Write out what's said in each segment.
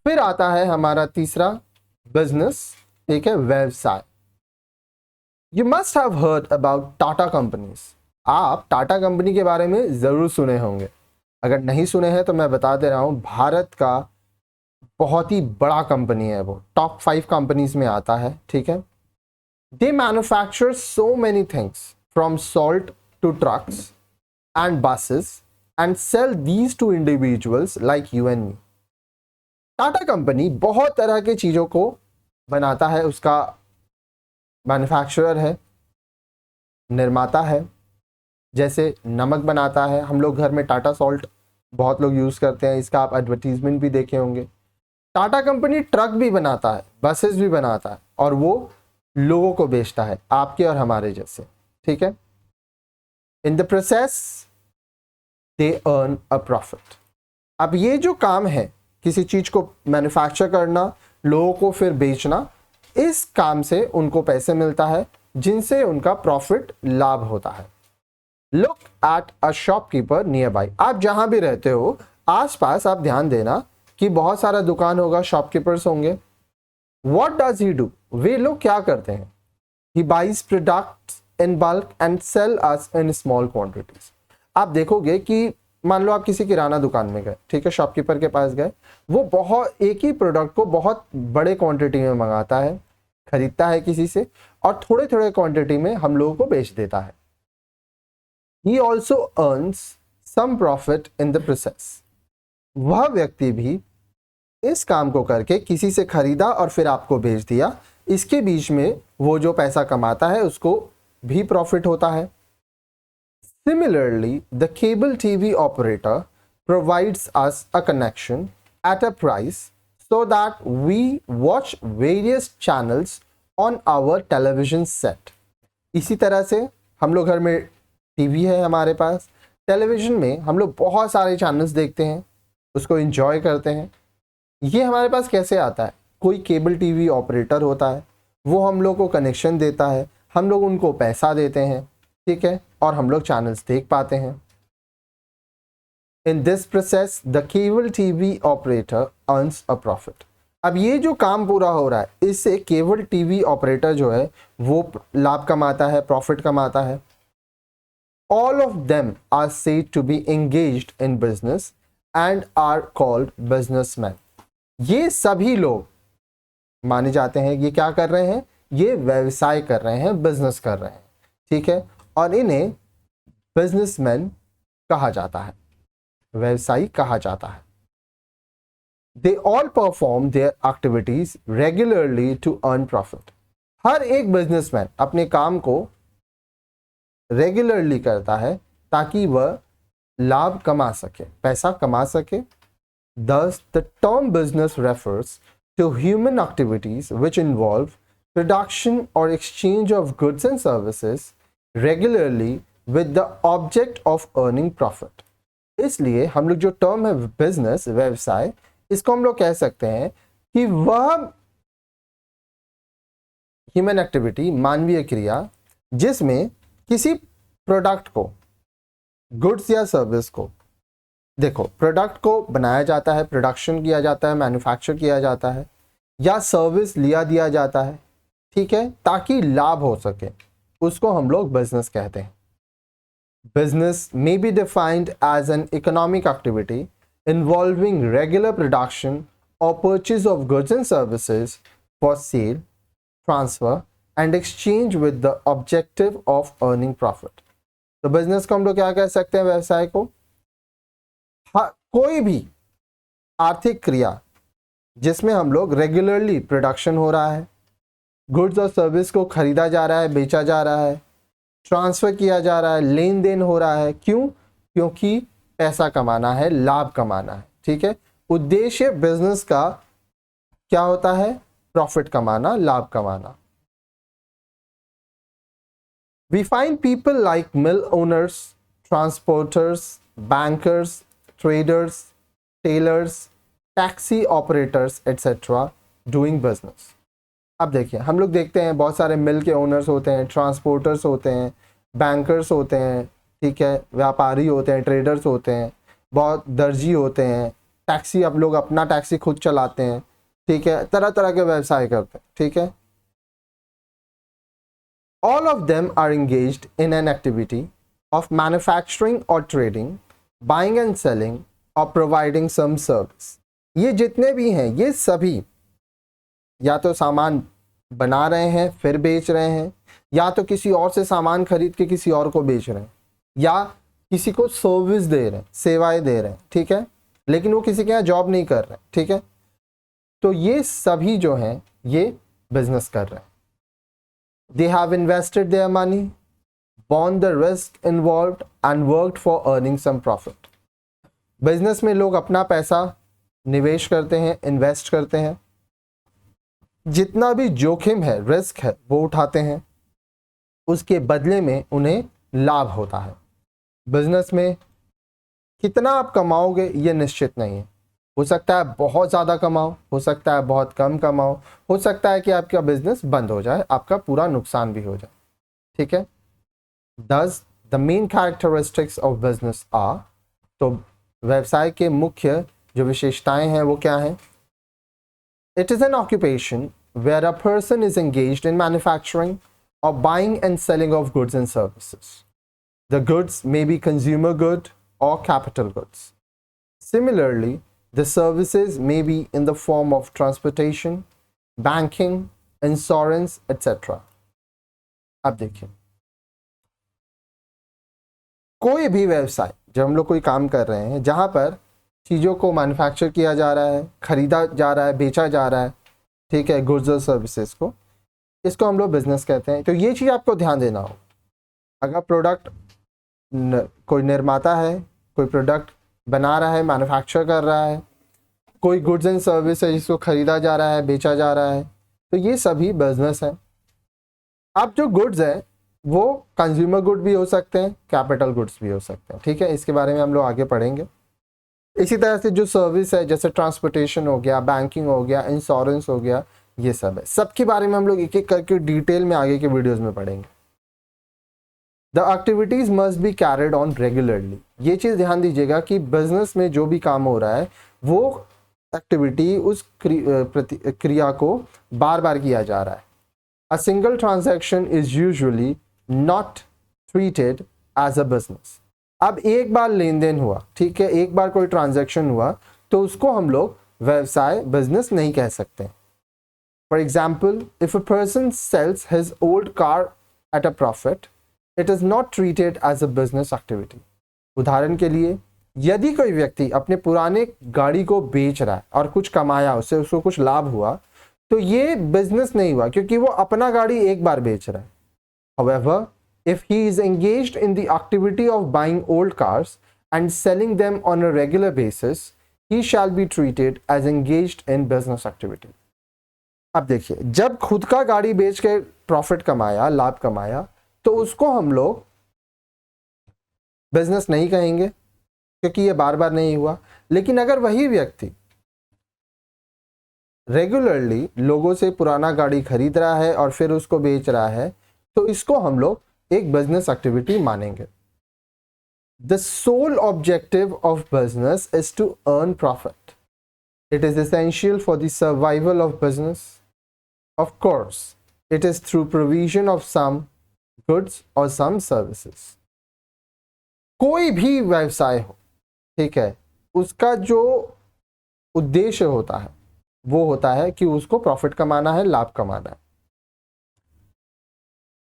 फिर आता है हमारा तीसरा बिजनेस, ठीक है, व्यवसाय। You must have heard about Tata companies. आप टाटा कंपनी के बारे में जरूर सुने होंगे। अगर नहीं सुने हैं तो मैं बता दे रहा हूं, भारत का बहुत ही बड़ा कंपनी है, वो टॉप 5 कंपनीज में आता है, ठीक है। They manufacture so many things from salt to trucks and buses and sell these to individuals like you and me. Tata company बहुत तरह के चीज़ों को बनाता है, उसका मैन्युफैक्चरर है, निर्माता है। जैसे नमक बनाता है, हम लोग घर में टाटा सॉल्ट बहुत लोग यूज़ करते हैं, इसका आप एडवर्टीजमेंट भी देखे होंगे। टाटा कंपनी ट्रक भी बनाता है, बसेस भी बनाता है, और वो लोगों को बेचता है, आपके और हमारे जैसे, ठीक है। In the process they earn a profit. अब ये जो काम है, किसी चीज़ को मैन्युफैक्चर करना, लोगों को फिर बेचना, इस काम से उनको पैसे मिलता है, जिनसे उनका प्रॉफिट लाभ होता है। Look at a shopkeeper near by. आप जहां भी रहते हो आसपास आप ध्यान देना कि बहुत सारा दुकान होगा, शॉपकीपर्स होंगे। What does he do? वे लोग क्या करते हैं? He buys products in bulk and sell us in small quantities. आप देखोगे कि मान लो आप किसी किराना दुकान में गए, ठीक है, शॉपकीपर के पास गए, वो बहुत एक ही प्रोडक्ट को बहुत बड़े क्वांटिटी में मंगाता है, खरीदता है किसी से, और थोड़े थोड़े क्वांटिटी में हम लोगों को बेच देता है। He also earns some profit in the process. वह व्यक्ति भी इस काम को करके किसी से खरीदा और फिर आपको बेच दिया, इसके बीच में वो जो पैसा कमाता है उसको भी प्रॉफिट होता है। Similarly, the cable TV operator provides us a connection at a price so that we watch various channels on our television set. इसी तरह से हम लोग घर में टीवी है, हमारे पास टेलीविज़न में हम लोग बहुत सारे चैनल्स देखते हैं, उसको एंजॉय करते हैं। ये हमारे पास कैसे आता है? कोई केबल टीवी ऑपरेटर होता है, वो हम लोग को कनेक्शन देता है, हम लोग उनको पैसा देते हैं, ठीक है, और हम लोग चैनल्स देख पाते हैं। In this process the cable TV operator earns a profit. अब ये जो काम पूरा हो रहा है, इससे केबल टीवी ऑपरेटर जो है वो लाभ कमाता है, प्रॉफिट कमाता है। All of them are said to be engaged in business and are called businessmen. ये सभी लोग माने जाते हैं, ये क्या कर रहे हैं? ये व्यवसाय कर रहे हैं, बिजनेस कर रहे हैं, ठीक है, और इन्हें बिजनेसमैन कहा जाता है, व्यवसायी कहा जाता है। They all perform their activities regularly to earn profit. हर एक बिजनेसमैन अपने काम को रेगुलरली करता है ताकि वह लाभ कमा सके, पैसा कमा सके। Thus, the term business refers to human activities which involve production or exchange of goods and services regularly with the object of earning profit. इसलिए हम लोग जो टर्म है बिजनेस, व्यवसाय, इसको हम लोग कह सकते हैं कि वह ह्यूमन एक्टिविटी, मानवीय क्रिया, जिसमें किसी प्रोडक्ट को, गुड्स या सर्विस को, देखो प्रोडक्ट को बनाया जाता है, प्रोडक्शन किया जाता है, मैन्युफैक्चर किया जाता है, या सर्विस लिया दिया जाता है, ठीक है, ताकि लाभ हो सके, उसको हम लोग बिजनेस कहते हैं। Business may be defined as an economic activity involving regular production और purchase of goods and services for sale, transfer and exchange with the objective of earning profit. तो बिजनेस को हम लोग क्या कह सकते हैं? व्यवसाय को कोई भी आर्थिक क्रिया जिसमें हम लोग रेगुलरली प्रोडक्शन हो रहा है, गुड्स और सर्विस को खरीदा जा रहा है, बेचा जा रहा है, ट्रांसफर किया जा रहा है, लेन देन हो रहा है। क्यों? क्योंकि पैसा कमाना है, लाभ कमाना है, ठीक है। उद्देश्य बिजनेस का क्या होता है? प्रॉफिट कमाना, लाभ कमाना। We find people like mill owners, transporters, bankers, traders, tailors, taxi operators, etc. doing business. अब देखिए, हम लोग देखते हैं बहुत सारे मिल के ओनर्स होते हैं, ट्रांसपोर्टर्स होते हैं, बैंकर्स होते हैं, ठीक है, व्यापारी होते हैं, ट्रेडर्स होते हैं, बहुत दर्जी होते हैं, टैक्सी, आप लोग अपना टैक्सी खुद चलाते हैं, ठीक है, तरह तरह के व्यवसाय करते हैं, ठीक है। All of them are engaged in an activity of manufacturing और ट्रेडिंग, बाइंग एंड सेलिंग और प्रोवाइडिंग सम सर्विस। ये जितने भी हैं ये सभी या तो सामान बना रहे हैं फिर बेच रहे हैं, या तो किसी और से सामान खरीद के किसी और को बेच रहे हैं, या किसी को सर्विस दे रहे हैं, सेवाएं दे रहे हैं, ठीक है, लेकिन वो किसी के यहाँ जॉब नहीं कर रहे हैं, ठीक है। तो ये सभी जो हैं ये बिजनेस कर रहे हैं। They have invested their money, borne the risk involved and worked for earning some profit। Business में लोग अपना पैसा निवेश करते हैं, इन्वेस्ट करते हैं, जितना भी जोखिम है, रिस्क है, वो उठाते हैं, उसके बदले में उन्हें लाभ होता है। बिजनेस में कितना आप कमाओगे ये निश्चित नहीं है, हो सकता है बहुत ज़्यादा कमाओ, हो सकता है बहुत कम कमाओ, हो सकता है कि आपका बिजनेस बंद हो जाए, आपका पूरा नुकसान भी हो जाए, ठीक है। Thus, the main characteristics of business are, तो व्यवसाय के मुख्य जो विशेषताएं हैं वो क्या हैं? It is an occupation where a person is engaged in manufacturing or buying and selling of goods and services. The goods may be consumer good or capital goods. Similarly, the services may be in the form of transportation, banking, insurance, etc. अब देखिए, कोई भी व्यवसाय, जब हम लोग कोई काम कर रहे हैं जहाँ पर चीज़ों को मैन्युफैक्चर किया जा रहा है, खरीदा जा रहा है, बेचा जा रहा है, ठीक है, गुड्स और सर्विसेज को, इसको हम लोग बिजनेस कहते हैं। तो ये चीज़ आपको ध्यान देना हो, अगर प्रोडक्ट कोई निर्माता है, कोई प्रोडक्ट बना रहा है, मैन्युफैक्चर कर रहा है, कोई गुड्स एंड सर्विस है जिसको खरीदा जा रहा है, बेचा जा रहा है, तो ये सभी बिजनेस है। अब जो गुड्स है वो कंज्यूमर गुड भी हो सकते हैं, कैपिटल गुड्स भी हो सकते हैं, ठीक है, इसके बारे में हम लोग आगे पढ़ेंगे। इसी तरह से जो सर्विस है, जैसे ट्रांसपोर्टेशन हो गया, बैंकिंग हो गया, इंश्योरेंस हो गया, ये सब है, सबके बारे में हम लोग एक एक करके डिटेल में आगे के वीडियोस में पढ़ेंगे। The activities must be carried on regularly. ये चीज़ ध्यान दीजिएगा कि बिजनेस में जो भी काम हो रहा है वो एक्टिविटी, उस क्रिया को बार बार किया जा रहा है। A single transaction is usually not treated as a business। अब एक बार लेन देन हुआ, ठीक है, एक बार कोई ट्रांजैक्शन हुआ, तो उसको हम लोग व्यवसाय, बिजनेस नहीं कह सकते। For example, if a person sells his old car at a profit, it is not treated as a business activity. उदाहरण के लिए, यदि कोई व्यक्ति अपने पुराने गाड़ी को बेच रहा है और कुछ कमाया, उससे उसको कुछ लाभ हुआ, तो ये बिजनेस नहीं हुआ, क्योंकि वो अपना गाड़ी एक बार बेच रहा है। However, if he is engaged in the activity of buying old cars and selling them on a regular basis, he shall be treated as engaged in business activity। अब देखिए, जब खुद का गाड़ी बेच के प्रॉफिट कमाया, लाभ कमाया, तो उसको हम लोग बिजनेस नहीं कहेंगे, क्योंकि ये बार बार नहीं हुआ। लेकिन अगर वही व्यक्ति रेगुलरली लोगों से पुराना गाड़ी खरीद रहा है और फिर उसको बेच रहा है, तो इसको हम लोग एक बिजनेस एक्टिविटी मानेंगे। The sole objective of business is to earn profit. It is essential for the survival of business. Of course, it is through provision of some goods और सम सर्विसेज। कोई भी व्यवसाय हो, ठीक है, उसका जो उद्देश्य होता है वो होता है कि उसको प्रॉफिट कमाना है, लाभ कमाना है।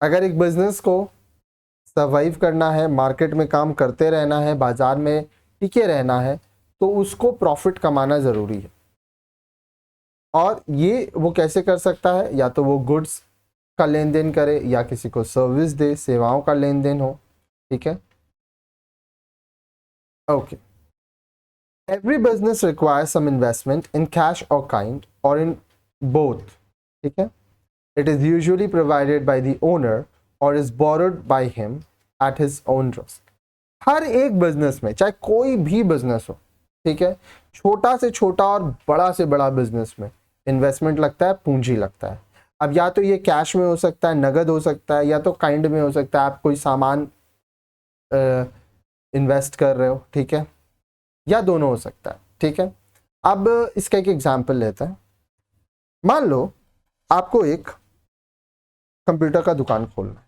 अगर एक बिजनेस को सर्वाइव करना है, मार्केट में काम करते रहना है, बाजार में टिके रहना है, तो उसको प्रॉफिट कमाना ज़रूरी है। और ये वो कैसे कर सकता है? या तो वो गुड्स का लेन देन करे, या किसी को सर्विस दे, सेवाओं का लेन देन हो, ठीक है। Okay, every business requires some investment in cash or kind or in both, ठीक है। It is usually provided by the owner or is borrowed by him at his own risk। हर एक business में, चाहे कोई भी बिजनेस हो, ठीक है, छोटा से छोटा और बड़ा से बड़ा बिजनेस में इन्वेस्टमेंट लगता है, पूंजी लगता है। अब या तो ये कैश में हो सकता है, नगद हो सकता है, या तो काइंड में हो सकता है, आप कोई सामान इन्वेस्ट कर रहे हो, ठीक है, या दोनों हो सकता है, ठीक है। अब इसका एक एग्जाम्पल लेते हैं। मान लो आपको एक कंप्यूटर का दुकान खोलना है।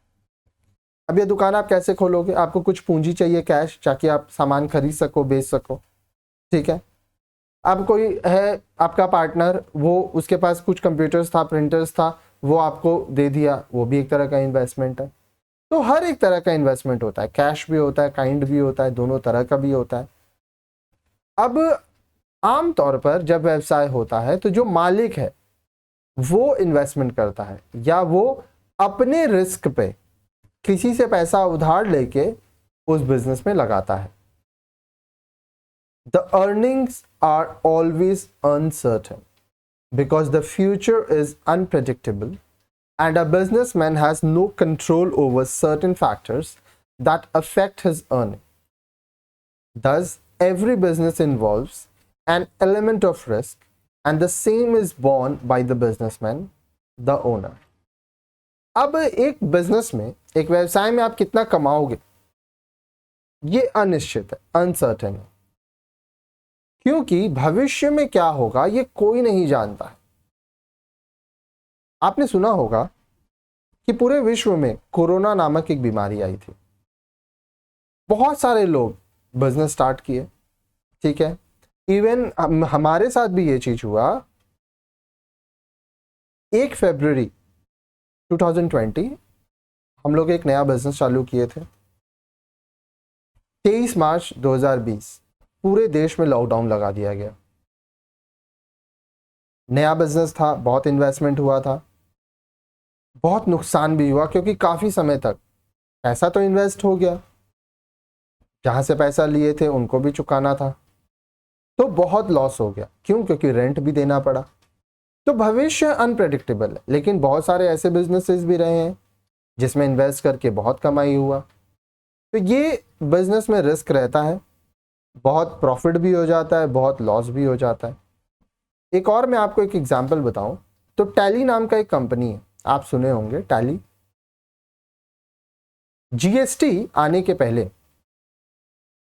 अब ये दुकान आप कैसे खोलोगे? आपको कुछ पूंजी चाहिए, कैश, ताकि आप सामान खरीद सको, बेच सको। ठीक है। अब कोई है आपका पार्टनर, वो उसके पास कुछ कंप्यूटर्स था, प्रिंटर्स था, वो आपको दे दिया, वो भी एक तरह का इन्वेस्टमेंट है। तो हर एक तरह का इन्वेस्टमेंट होता है, कैश भी होता है, काइंड भी होता है, दोनों तरह का भी होता है। अब आम तौर पर जब व्यवसाय होता है तो जो मालिक है वो इन्वेस्टमेंट करता है, या वो अपने रिस्क पे किसी से पैसा उधार लेके उस बिजनेस में लगाता है। The earnings are always uncertain because the future is unpredictable and a businessman has no control over certain factors that affect his earning. Thus, every business involves an element of risk, and the same is borne by the businessman, the owner. अब एक business में, एक व्यवसाय में आप कितना कमाओगे ये अनिश्चित है, अनसर्टेन है, क्योंकि भविष्य में क्या होगा ये कोई नहीं जानता है। आपने सुना होगा कि पूरे विश्व में कोरोना नामक एक बीमारी आई थी। बहुत सारे लोग बिजनेस स्टार्ट किए, ठीक है। इवन हमारे साथ भी ये चीज हुआ। 1 फरवरी 2020 हम लोग एक नया बिजनेस चालू किए थे। 23 मार्च 2020 पूरे देश में लॉकडाउन लगा दिया गया। नया बिजनेस था, बहुत इन्वेस्टमेंट हुआ था, बहुत नुकसान भी हुआ, क्योंकि काफी समय तक पैसा तो इन्वेस्ट हो गया, जहां से पैसा लिए थे उनको भी चुकाना था, तो बहुत लॉस हो गया। क्यों? क्योंकि रेंट भी देना पड़ा। तो भविष्य अनप्रेडिक्टेबल है, लेकिन बहुत सारे ऐसे बिजनेसेस भी रहे हैं जिसमें इन्वेस्ट करके बहुत कमाई हुआ। तो ये बिजनेस में रिस्क रहता है, बहुत प्रॉफिट भी हो जाता है, बहुत लॉस भी हो जाता है। एक और मैं आपको एक एग्जांपल बताऊं तो टैली नाम का एक कंपनी है, आप सुने होंगे टैली। जीएसटी आने के पहले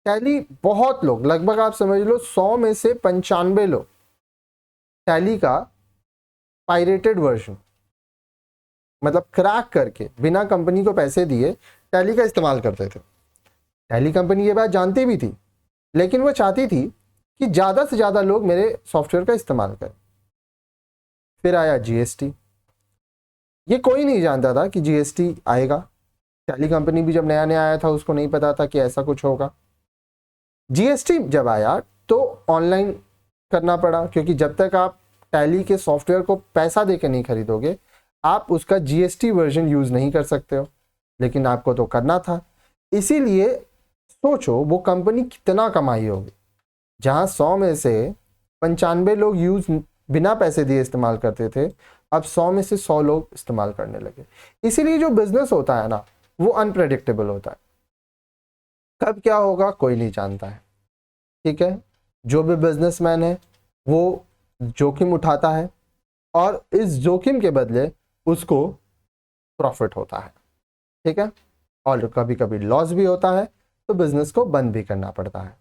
टैली बहुत लोग, लगभग आप समझ लो 100 में से 95 लोग टैली का पायरेटेड वर्जन, मतलब क्रैक करके बिना कंपनी को पैसे दिए टैली का इस्तेमाल करते थे। टैली कंपनी ये बात जानती भी थी, लेकिन वो चाहती थी कि ज्यादा से ज्यादा लोग मेरे सॉफ्टवेयर का इस्तेमाल करें। फिर आया जीएसटी। ये कोई नहीं जानता था कि जीएसटी आएगा। टैली कंपनी भी जब नया नया आया था उसको नहीं पता था कि ऐसा कुछ होगा। जीएसटी जब आया तो ऑनलाइन करना पड़ा, क्योंकि जब तक आप टैली के सॉफ्टवेयर को पैसा देकर नहीं खरीदोगे आप उसका जीएसटी वर्जन यूज नहीं कर सकते हो, लेकिन आपको तो करना था। इसीलिए सोचो वो कंपनी कितना कमाई होगी, जहां 100 में से 95 लोग यूज बिना पैसे दिए इस्तेमाल करते थे, अब 100 में से 100 लोग इस्तेमाल करने लगे। इसीलिए जो बिजनेस होता है ना वो अनप्रेडिक्टेबल होता है, कब क्या होगा कोई नहीं जानता है। ठीक है। जो भी बिजनेसमैन है वो जोखिम उठाता है और इस जोखिम के बदले उसको प्रॉफिट होता है। ठीक है। और कभी कभी लॉस भी होता है, तो बिजनेस को बंद भी करना पड़ता है।